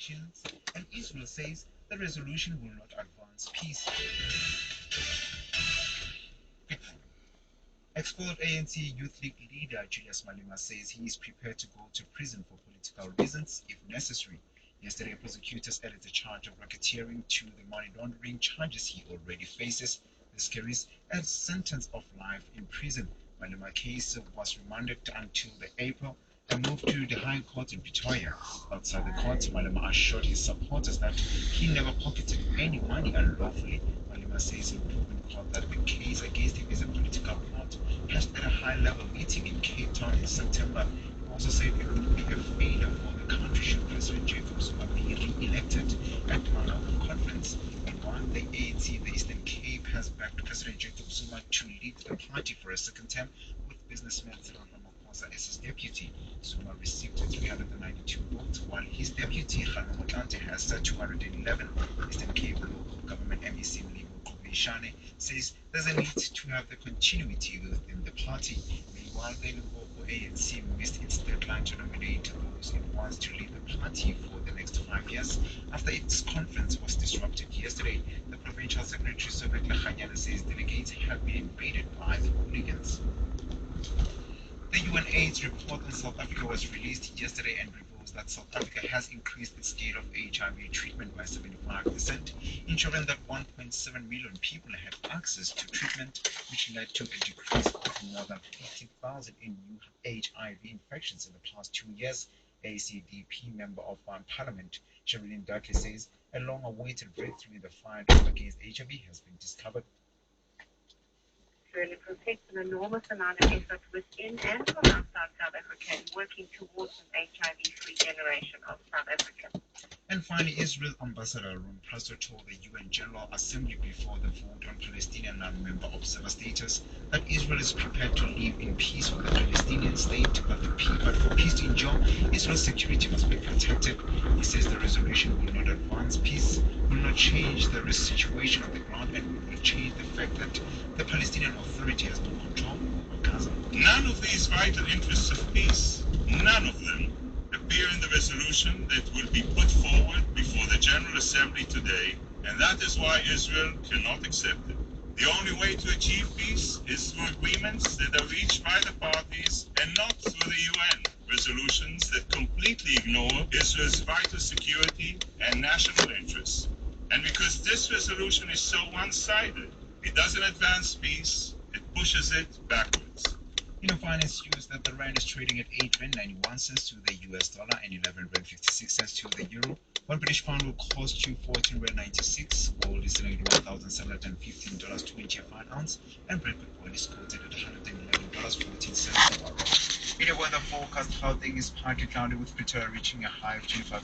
sanctions, and Israel says the resolution will not advance peace. Expelled ANC Youth League leader Julius Malema says he is prepared to go to prison for political reasons if necessary. Yesterday, prosecutors added the charge of racketeering to the money laundering charges he already faces. This carries a sentence of life in prison. Malema's case was remanded until April and moved to the High Court in Pretoria. Outside the court, Malema assured his supporters that he never pocketed any money unlawfully. Malema says in proven court that the case against him is a political plot hatched at a high-level meeting in Cape Town in September. He also said it would be a failure for the country should President Jacob Zuma be re-elected at the Malabo conference. Meanwhile, the ANC, the Eastern Cape, has backed President Jacob Zuma to lead the party for a second term, with businessman Cyril Ramaphosa as his deputy. Zuma received 392 votes, while his deputy, Kgalema Motlanthe, has 211. Eastern Cape local government MEC Shane says there's a need to have the continuity within the party. Meanwhile, the Limpopo ANC missed its deadline to nominate those it wants to lead the party for the next 5 years after its conference was disrupted yesterday. The provincial secretary Sobek Lachanyana says delegates have been invaded by the hooligans. The UN AIDS report on South Africa was released yesterday and reveals that South Africa has increased its scale of HIV treatment by 75%, ensuring that 1.7 million people had access to treatment, which led to a decrease of more than 50,000 in new HIV infections in the past 2 years. ACDP Member of Parliament Sherilyn Dudley says a long-awaited breakthrough in the fight against HIV has been discovered. Really protects an enormous amount of effort within and from outside South Africa in working towards an HIV-free generation of South Africa. And finally, Israel Ambassador Ron Plaster told the UN General Assembly before the vote on Palestinian non-member observer status that Israel is prepared to live in peace with the Palestinian state, but for peace to endure, Israel's security must be protected. He says the resolution will not advance peace, will not change the situation on the ground, and will not change the fact that the Palestinian Authority has no control over Gaza. None of these vital interests of peace, none of them, appear in the resolution that will be put forward before the General Assembly today, and that is why Israel cannot accept it. The only way to achieve peace is through agreements that are reached by the parties and not through the UN resolutions that completely ignore Israel's vital security and national interests. And because this resolution is so one-sided, it doesn't advance peace, it pushes it backwards. Finance news that the rand is trading at 8.91 cents to the US dollar and 11.56 cents to the euro. 1 British pound will cost you 14.96. Gold is selling at $1,715.20 a fine ounce, and Brent oil is quoted at $111.14 a barrel. In a weather forecast, Gauteng is partly cloudy with Pretoria reaching a high of 25.